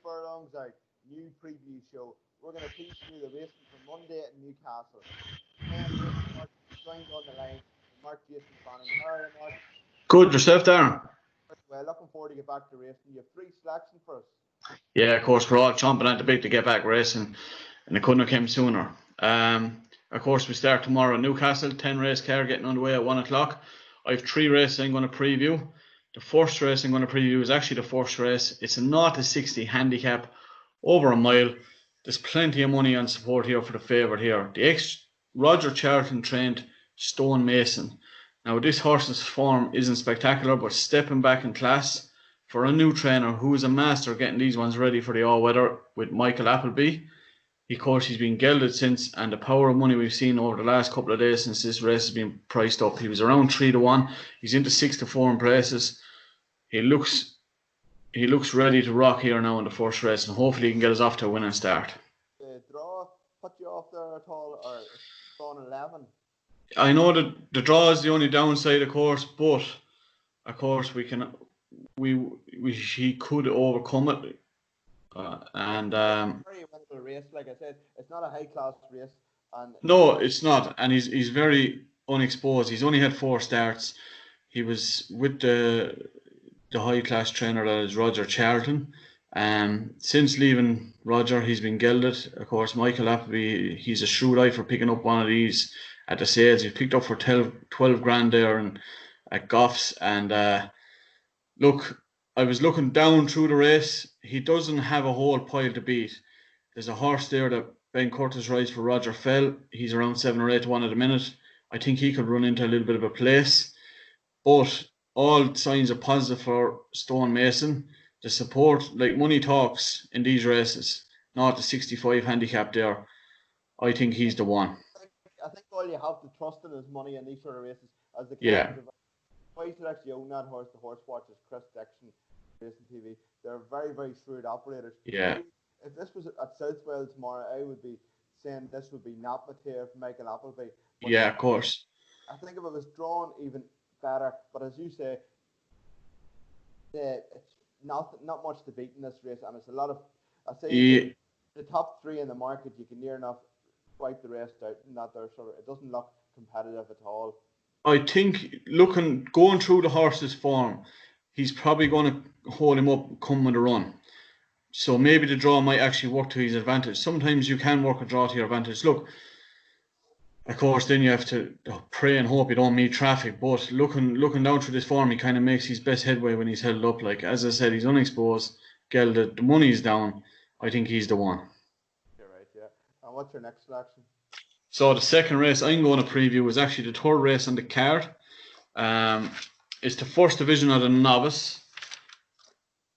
furlongs out, new preview show. We're going to preview the racing for Monday at Newcastle. 10 races, Mark, joined on the line. Mark Jason Fanning. How are you, Mark? Good, yourself, Darren? Well, looking forward to get back to racing. You have 3 selections for us. Yeah, of course, we're all chomping at the bit to get back racing, and it couldn't have come sooner. Of course, we start tomorrow at Newcastle, 10 race car getting underway at 1 o'clock. I have 3 races I'm going to preview. The first race I'm going to preview is actually the first race. It's a 0-60 handicap, over a mile. There's plenty of money on support here for the favourite here. The ex-Roger Charlton trained Stone Mason. Now, this horse's form isn't spectacular, but stepping back in class for a new trainer who is a master getting these ones ready for the all-weather with Michael Appleby. Of course, he's been gelded since, and the power of money we've seen over the last couple of days since this race has been priced up. He was around 3-1. He's into 6-4 in places. He looks ready to rock here now in the first race, and hopefully he can get us off to a winning start. Draw put you off there at all, or drawn 11? I know that the draw is the only downside, of course, but of course he could overcome it. Very winnable race, like I said, it's not a high class race. And no, it's not, and he's very unexposed. He's only had 4 starts. He was with the high class trainer that is Roger Charlton. Since leaving Roger, he's been gelded. Of course, Michael Appleby, he's a shrewd eye for picking up one of these at the sales. He picked up for 12 grand there and at Goffs. And look, I was looking down through the race. He doesn't have a whole pile to beat. There's a horse there that Ben Curtis rides for Roger Fell. He's around 7 or 8-1 at the minute. I think he could run into a little bit of a place. But all signs are positive for Stone Mason. The support, like money talks in these races, not the 65 handicap there. I think he's the one. I think all you have to trust in is money in these sort of races. As the guys that actually own that horse, the horse watchers, Chris Dixon, Racing TV, they're very, very shrewd operators. Yeah. If this was at South Wales tomorrow, I would be saying this would be not material for Michael Appleby. But yeah, of course. I think if it was drawn even better, but as you say, it's not much to beat in this race, and it's a lot of. The top 3 in the market, you can near enough wipe the rest out, and that there, so it doesn't look competitive at all. I think going through the horse's form, he's probably going to hold him up come with a run. So maybe the draw might actually work to his advantage. Sometimes you can work a draw to your advantage. Look, of course, then you have to pray and hope you don't meet traffic. But looking down through this form, he kind of makes his best headway when he's held up. Like, as I said, he's unexposed, gelded, the money's down. I think he's the one. You're right, yeah. And what's your next selection? So the second race I'm going to preview is actually the 3rd race on the card. It's the first division of the novice,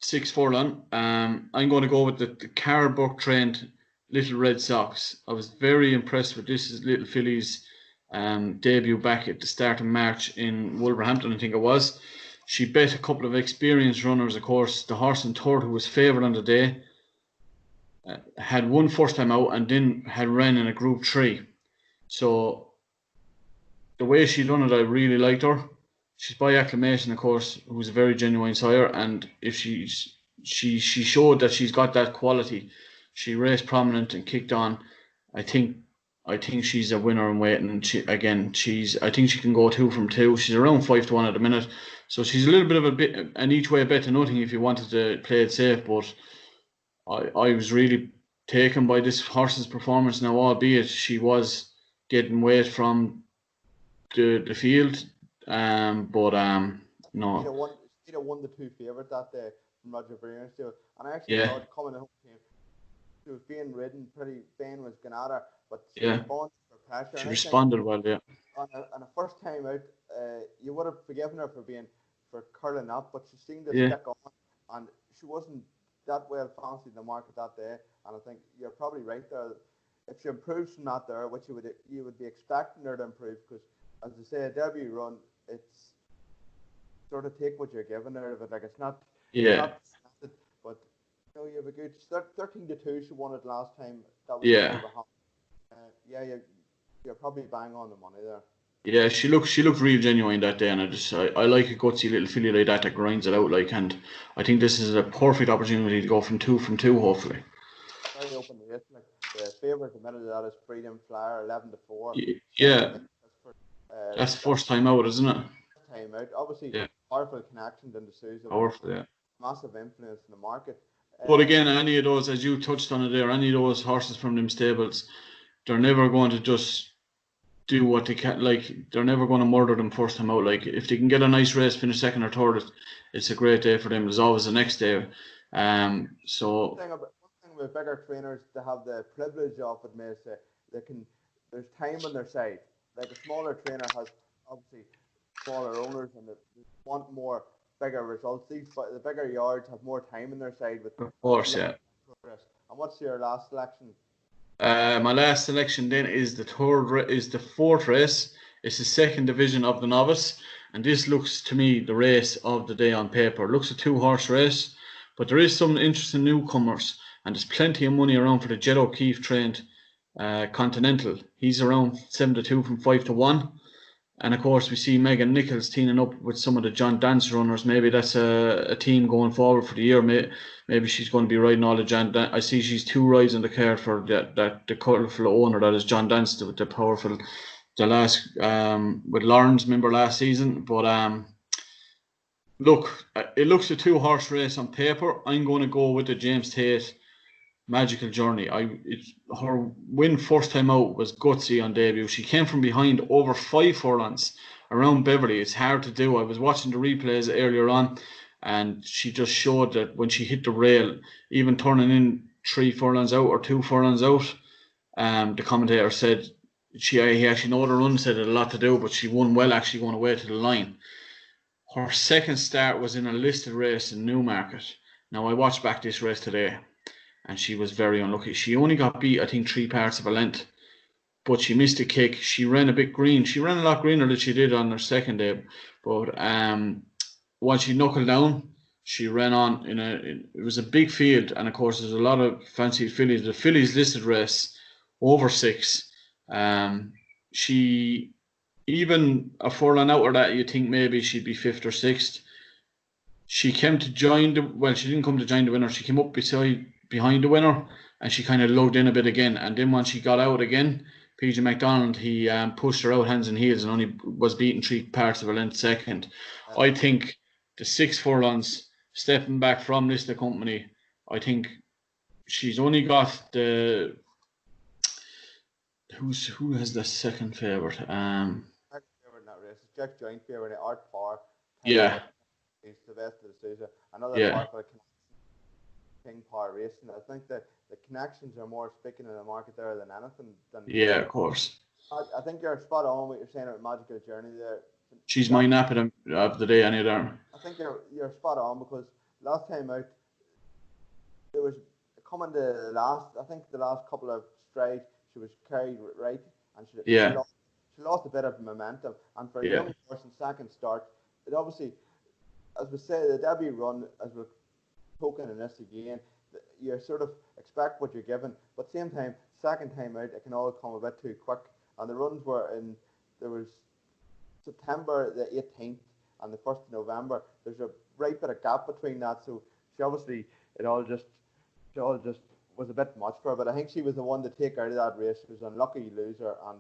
6 furlong. I'm going to go with the Carbuck trained Little Red Sox. I was very impressed with this little filly's debut back at the start of March in Wolverhampton, I think it was. She bet a couple of experienced runners, of course. The horse in 3rd, who was favoured on the day, had won first time out and then had ran in a Group 3. So the way she done it, I really liked her. She's by acclamation, of course, who's a very genuine sire, and if she showed that she's got that quality. She raced prominent and kicked on. I think she's a winner in waiting. And I think she can go 2 from 2. She's around 5-1 at the minute, so she's a little bit of an each way bet to nothing if you wanted to play it safe. But I was really taken by this horse's performance now, albeit she was getting weight from the field. No. She'd have won the 2 favourite that day from Roger Brewer's deal. And I actually thought coming home, she was being ridden pretty. Ben was going at her, but she responded for pressure. She responded well, yeah. On a first time out, you would have forgiven her for curling up, but she seemed to stick on, and she wasn't that well fancied in the market that day. And I think you're probably right there. If she improves from that there, which you would be expecting her to improve, because as I say, a debut run, it's sort of take what you're given out of it. Like, it's not. Yeah. But you have a good 13-2. She won it last time. That was yeah. You're probably bang on the money there. Yeah, she looked real genuine that day, and I like a gutsy little filly like that grinds it out like, and I think this is a perfect opportunity to go from two hopefully. Very open race. Like the favourite at the minute of that is Freedom Flyer, 11-4. Second Yeah, is for that's first time out, isn't it? time out. Obviously, Yeah, powerful connections in the Sousa with powerful. Yeah. massive influence in the market. But Uh, again, any of those, as you touched on it there, any of those horses from them stables, they're never going to just do what they can. Like, they're never going to murder them first time out. Like, if they can get a nice race, finish second or third, it's a great day for them. There's always the next day. So one thing with bigger trainers, they have the privilege of it, may say, they can. There's time on their side. Like a smaller trainer has obviously smaller owners and they want more bigger results. The bigger yards have more time on their side with of course, less yeah. progress. And what's your last selection? My last selection then is is the fourth race. It's the second division of the novice, and this looks to me the race of the day on paper. It looks a two-horse race, but there is some interesting newcomers, and there's plenty of money around for the Jed O'Keefe trained Continental. He's around 7-2 from 5-1. And of course, we see Megan Nichols teaming up with some of the John Dance runners. Maybe that's a team going forward for the year. Maybe she's going to be riding all the John. I see she's two rides in the car for that the colourful owner that is John Dance, the powerful, the last with Lawrence, remember last season. But look, it looks a two-horse race on paper. I'm going to go with the James Tate Magical Journey. Her win first time out was gutsy on debut. She came from behind over 5 furlongs around Beverly. It's hard to do. I was watching the replays earlier on, and she just showed that when she hit the rail, even turning in 3 furlongs out or 2 furlongs out, the commentator said he actually know the run said it had a lot to do, but she won well actually going away to the line. Her second start was in a listed race in Newmarket. Now I watched back this race today, and she was very unlucky. She only got beat, I think, 3 parts of a length, but she missed a kick. She ran a bit green. She ran a lot greener than she did on her second day, but once she knuckled down, she ran on it was a big field, and of course there's a lot of fancy fillies. The fillies listed race over 6. Um, she even a furlong out of that, you think maybe she'd be fifth or sixth. She came to join she didn't come to join the winner. She came up behind the winner, and she kind of lugged in a bit again. And then when she got out again, PJ McDonald, he pushed her out hands and heels and only was beaten 3 parts of a length second. I think the 6 furlongs stepping back from Lister Company, I think she's only got the who has the second favourite. Jack's favourite in that race. It's Jack's joint favourite. Art Power, time Yeah, out. He's the best of the Sousa. Another yeah, powerful King Power Racing. I think that the connections are more speaking in the market there than anything. yeah, of course. I think you're spot on what you're saying about Magical Journey there. She's my Last, nap of the day, any there. I think you're spot on because last time out it was coming to the last. I think the last couple of strides she was carried right and Yeah, she lost a bit of momentum. And for a yeah. young person, second start, it obviously, as we say, the debut run, as we're poking in this again, you sort of expect what you're given, but at the same time, second time out, it can all come a bit too quick. And the runs were in, there was September the 18th and the 1st of November. There's a right bit of gap between that, so she obviously, it all just was a bit much for her, but I think she was the one to take her out of that race. She was an unlucky loser, and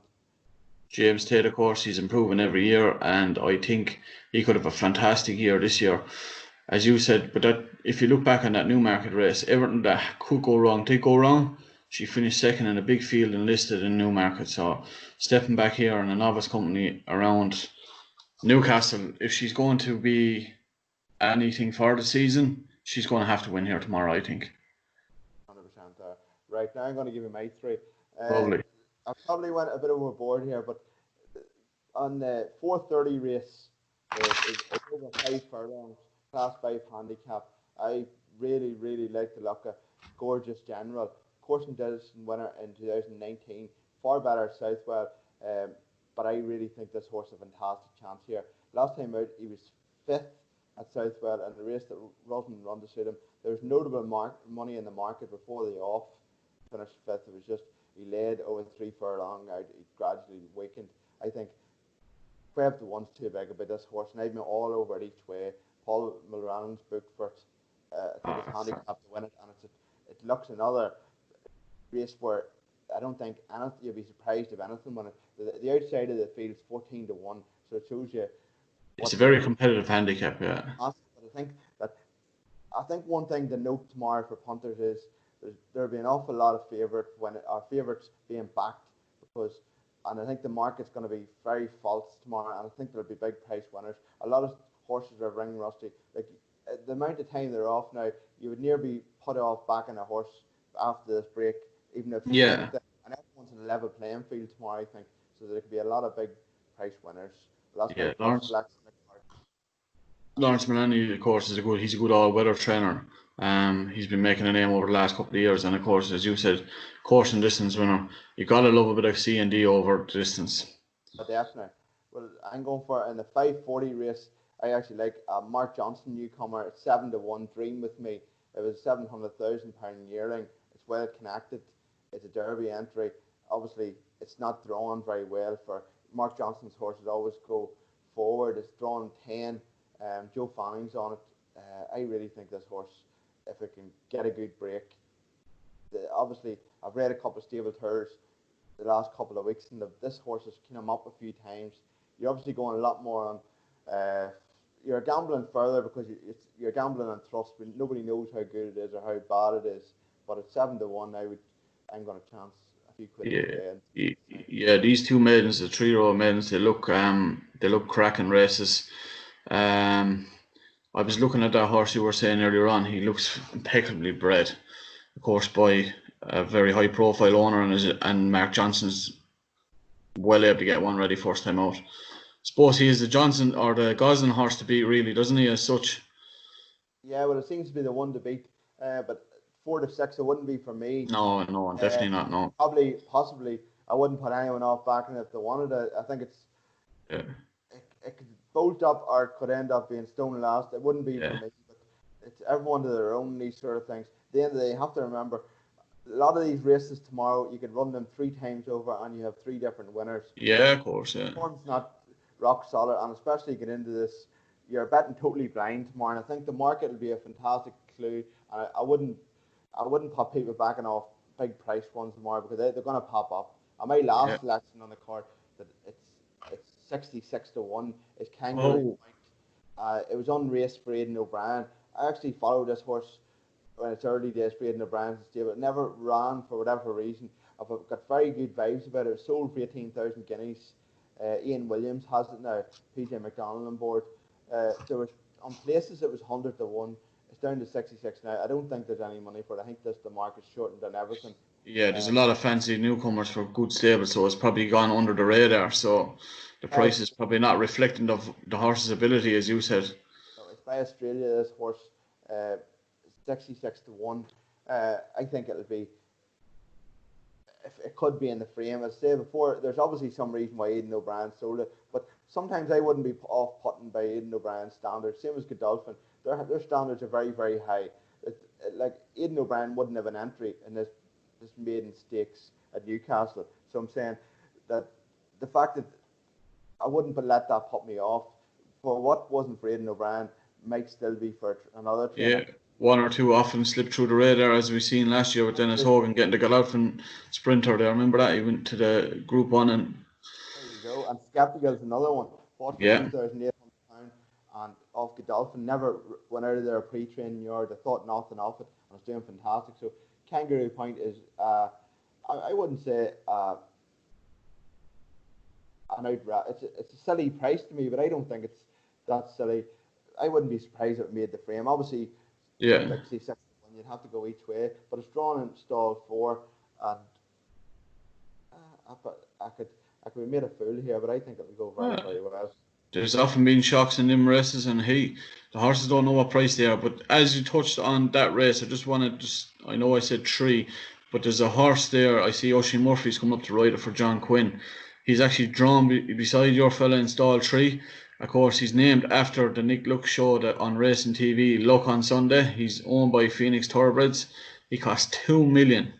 James Tate, of course, he's improving every year, and I think he could have a fantastic year this year, as you said. But that, if you look back on that Newmarket race, everything that could go wrong did go wrong. She finished second in a big field and listed in Newmarket. So stepping back here in a novice company around Newcastle, if she's going to be anything for the season, she's going to have to win here tomorrow, I think. 100% there. Right, now I'm going to give you my three. Uh, Lovely. I probably went a bit overboard here, but on the 4:30 race, it's over 5 furlongs, class 5 handicap. I really like the look of Gorgeous General. Corson Dillon winner in 2019, far better Southwell, um, but I really think this horse has a fantastic chance here. Last time out, he was fifth at Southwell, and the race that wasn't run to suit him. There was notable money in the market before the off. Finished fifth. It was just he led over 3 furlong out. He gradually weakened. I think 12 to 1's too big about this horse, and I've been all over it each way. Paul Mulroney's booked for it. I think it's handicapped to win it, and it looks another race where I don't think anything, you'll be surprised if anything when it. The outside of the field's 14 to 1, so it shows you. It's a very competitive handicap, yeah. But I think one thing to note tomorrow for punters is there'll be an awful lot of favourites being backed and I think the market's going to be very false tomorrow, and I think there'll be big price winners. A lot of horses are ring rusty. Like the amount of time they're off now, you would near be put off backing a horse after this break, even if yeah. And everyone's in a level playing field tomorrow, I think. So there could be a lot of big price winners. But that's my first selection. Lawrence Milani, of course, he's a good all-weather trainer. He's been making a name over the last couple of years, and of course, as you said, course and distance winner. You gotta love a bit of C&D over distance. Definitely. Well, I'm going for in the 540 race. I actually like Mark Johnson, newcomer, at 7 to 1. Dream with me. It was £700,000 yearling. It's well connected. It's a Derby entry. Obviously, it's not drawn very well for Mark Johnson's horses. Always go forward. It's drawn 10. Joe Fanning's on it. I really think this horse, if it can get a good break, obviously I've read a couple of stable tours the last couple of weeks, and this horse has come up a few times. You're obviously going a lot more on. You're gambling further because you're gambling on trust. Nobody knows how good it is or how bad it is. But at 7 to 1, I'm going to chance a few quid. Yeah. These two maidens, the 3-year-old maidens, they look cracking races. I was looking at that horse you were saying earlier on. He looks impeccably bred, of course, by a very high-profile owner, and Mark Johnson's well able to get one ready first time out. I suppose he is the Johnson or the Gosling horse to beat, really, doesn't he? As such. Yeah, well, it seems to be the one to beat, but 4 to 6, it wouldn't be for me. No, definitely not. No. Possibly, I wouldn't put anyone off backing if they wanted it. I think it's. Yeah. It could bolt up or could end up being stone last. It wouldn't be for me, but it's everyone to their own, these sort of things. At the end of the day, you have to remember, a lot of these races tomorrow, you could run them 3 times over and you have 3 different winners. Yeah, of course, yeah. The form's not rock solid, and especially get into this, you're betting totally blind tomorrow, and I think the market will be a fantastic clue. I wouldn't put people backing off big price ones tomorrow because they're going to pop up. And my last selection on the card, that it's 66 to 1, is Kangaroo Point. It was on race for Aidan O'Brien. I actually followed this horse in its early days for Aidan O'Brien's stable. It never ran for whatever reason. I've got very good vibes about it. It was sold for 18,000 guineas. Ian Williams has it now. PJ McDonald on board. There was on places it was 100 to 1. It's down to 66 now. I don't think there's any money for it. I think the market's shortened and everything. Yeah, there's a lot of fancy newcomers for good stables, so it's probably gone under the radar. So the price is probably not reflecting of the horse's ability, as you said. It's by Australia, this horse, 66 to 1. I think it'll be, if it could be in the frame. As I said before, there's obviously some reason why Aidan O'Brien sold it, but sometimes I wouldn't be off putting by Aidan O'Brien's standards. Same as Godolphin, their standards are very, very high. Like Aidan O'Brien wouldn't have an entry in this maiden stakes at Newcastle. So I'm saying that the fact that I wouldn't let that put me off for what wasn't for Aidan O'Brien might still be for another trainer. Yeah, 1 or 2 often slip through the radar, as we've seen last year with Dennis Hogan getting the Godolphin sprinter there. I remember that he went to the Group 1 and. There you go. And Skeptical is another one. Bought for £2,800 and off Godolphin. Never went out of their pre-training yard. I thought nothing of it and it's doing fantastic. So Kangaroo Point is, I wouldn't say an outright. It's a silly price to me, but I don't think it's that silly. I wouldn't be surprised if it made the frame. Obviously, 66 you'd have to go each way, but it's drawn in stall 4, and I could be made a fool here, but I think it will go very, very well. There's often been shocks in them races, and the horses don't know what price they are. But as you touched on that race, I know I said 3, but there's a horse there. I see Oisin Murphy's come up to ride it for John Quinn. He's actually drawn beside your fella in stall 3. Of course, he's named after the Nick Luck show on Racing TV, Luck on Sunday. He's owned by Phoenix Thoroughbreds. He cost $2 million.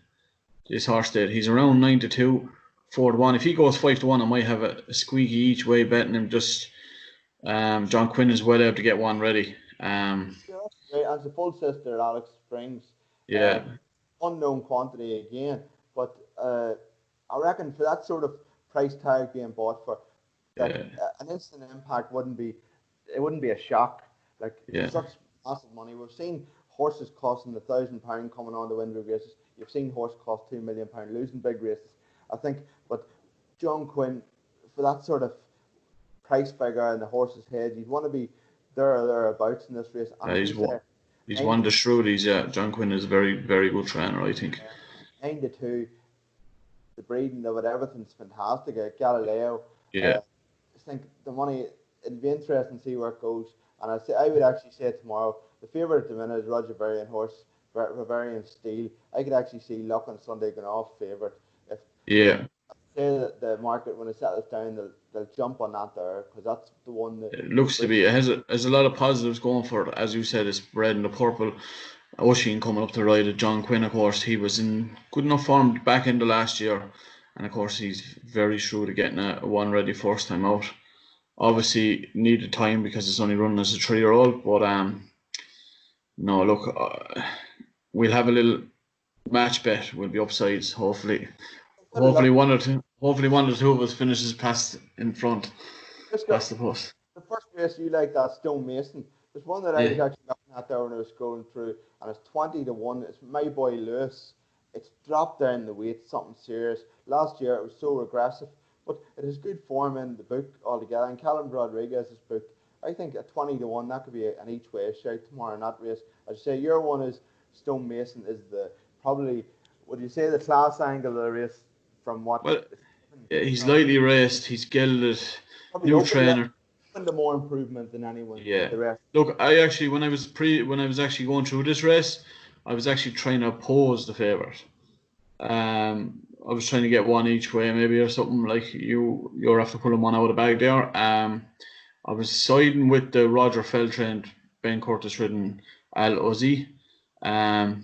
This horse did. He's around 9 to 2. 4-1. If he goes 5-1, I might have a squeaky each way betting him. Just John Quinn is well able to get one ready. Yeah, that's great. As a full sister, Alex Springs, uh, Yeah, unknown quantity again, but I reckon for that sort of price tag being bought for, that yeah, an instant impact wouldn't be a shock. Like yeah, it's such massive money. We've seen horses costing £1,000 coming on the window races. You've seen horse cost £2 million losing big races. I think, but John Quinn, for that sort of price figure in the horse's head, you'd want to be there or thereabouts in this race. And yeah. as you say, He's one nine of the Shrudies. Yeah, John Quinn is a very, very good trainer, I think. 9-2, the breeding of it, everything's fantastic. Galileo, Yeah, I think the money, it'd be interesting to see where it goes. And I would actually say tomorrow, the favourite at the minute is Roger Berrien horse, Bavarian Steel. I could actually see Luck on Sunday going off favourite. If yeah. say that the market, when it settles down, they'll jump on that there, because that's the one that It looks to breeds. be. It has a lot of positives going for it. As you said, it's red and the purple. Oisin coming up the ride at John Quinn, of course, he was in good enough form back in the last year. And of course, he's very shrewd at getting a one ready first time out. Obviously, needed time because it's only running as a 3-year-old. But no, look, we'll have a little match bet. We'll be upsides. Bit of luck. Hopefully one or two of us finishes past in front, Just got past the post. the first race you like, that Stone Mason. There's one that I was Yeah, actually looking at there when I was scrolling through, and it's 20-1. It's my boy Lewis. It's dropped down the weight, something serious. Last year it was so regressive, but it has good form in the book altogether. And Callum Rodriguez's book, I think at 20-1 that could be an each way shout tomorrow in that race. As you say, your one is Stone Mason is the probably, would you say, the class angle of the race from what well, is given? yeah, he's lightly raced. He's gelded. Probably New trainer. open to more improvement than anyone Yeah. the rest. Look, I actually when I was actually going through this race, I was actually trying to oppose the favourite. I was trying to get one each way, maybe or something like you're after pulling one out of the bag there. I was siding with the Roger Fell trained Ben Curtis ridden Al Ozzy. Um,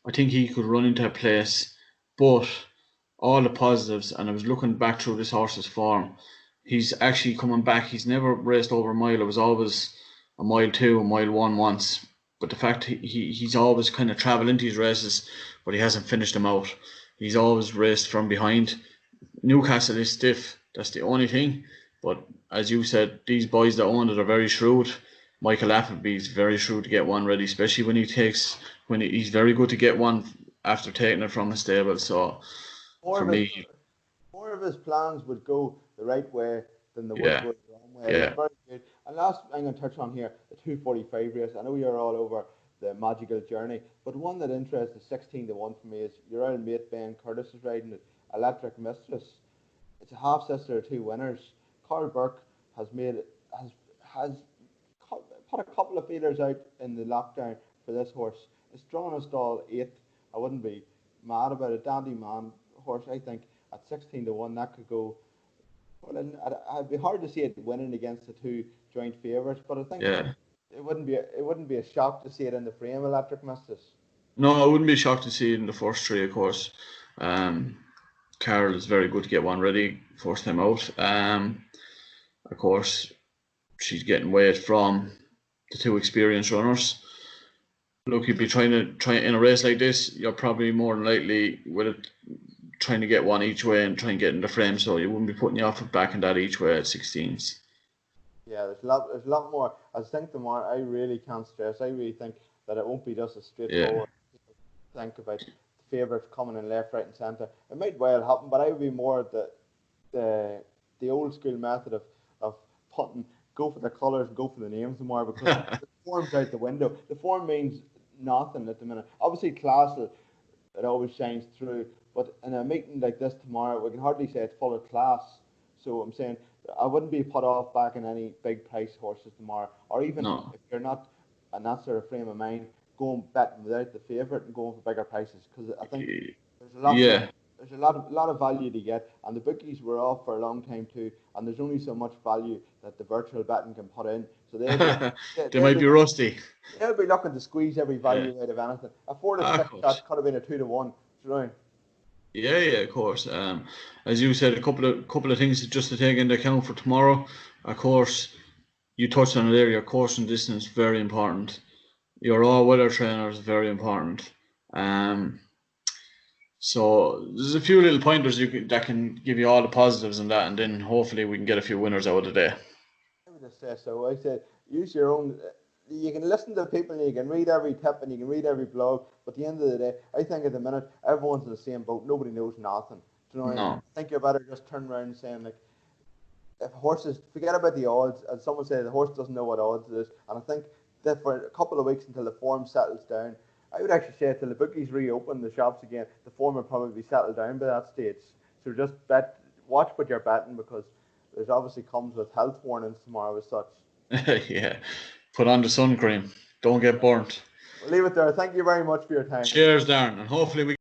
I think he could run into a place, but all the positives, and I was looking back through this horse's form. He's actually coming back. He's never raced over a mile. It was always a mile two, a mile one once. But the fact he's always kind of travelled into his races, but he hasn't finished them out. He's always raced from behind. Newcastle is stiff. That's the only thing. But as you said, these boys that own it are very shrewd. Michael Appleby's very shrewd to get one ready, especially he's very good to get one after taking it from the stable. So More for of his me, more of his plans would go the right way than they would yeah, go the wrong way. He's yeah, very good. And last I'm going to touch on here, the 245 race. I know you're all over the magical journey, but one that interests the 16-1 for me is your own mate Ben Curtis is riding it, Electric Mistress. It's a half sister of two winners. Carl Burke has made has put a couple of feelers out in the lockdown for this horse. It's drawn a stall eighth. I wouldn't be mad about it. Dandy man horse, I think at 16-1 that could go. Well, and I'd be hard to see it winning against the two joint favourites, but I think yeah. it wouldn't be a shock to see it in the frame. Electric Mistress. No, I wouldn't be shocked to see it in the first three, of course. Um, Carol is very good to get one ready first time out. Of course, she's getting weight from the two experienced runners. Look, you'd be try in a race like this. You're probably more than likely with it trying to get one each way and try and get in the frame, so you wouldn't be putting your effort back in that each way at 16s. Yeah, there's a lot more. I think the more I really can't stress. I really think that it won't be just as Yeah, straightforward. Think about the favourites coming in left, right, and centre. It might well happen, but I would be more the the old school method of putting, go for the colours and go for the names more, because the form's out the window. The form means nothing at the minute. Obviously, class it always shines through, but in a meeting like this tomorrow, we can hardly say it's full of class. So I'm saying I wouldn't be put off backing any big price horses tomorrow, or even no, if you're not in that sort of frame of mind, going betting without the favourite and going for bigger prices, because I think there's a lot more. yeah. There's a lot of value to get, and the bookies were off for a long time too. And there's only so much value that the virtual betting can put in, so They might be rusty. they'll be looking to squeeze every Yeah, value out of anything. A 4 to of 6 course. shot could have been a 2-1. Do you know? Yeah, of course. As you said, a couple of things just to take into account for tomorrow. Of course, you touched on it there. Your course and distance very important. Your all-weather trainer is very important. So there's a few little pointers that can give you all the positives in that, and then hopefully we can get a few winners out of the day. I would just say so. I said use your own. You can listen to people and you can read every tip and you can read every blog. But at the end of the day, I think at the minute everyone's in the same boat. Nobody knows nothing. Do you know what I mean? No. I think you're better just turn around and saying like, if horses forget about the odds, as someone said, the horse doesn't know what odds it is. And I think that for a couple of weeks until the form settles down, I would actually say until the bookies reopen the shops again, the form will probably be settled down by that stage. So just watch what you're betting because there's obviously comes with health warnings tomorrow as such. Yeah. Put on the sun cream. Don't get burnt. We'll leave it there. Thank you very much for your time. Cheers, Darren, and hopefully we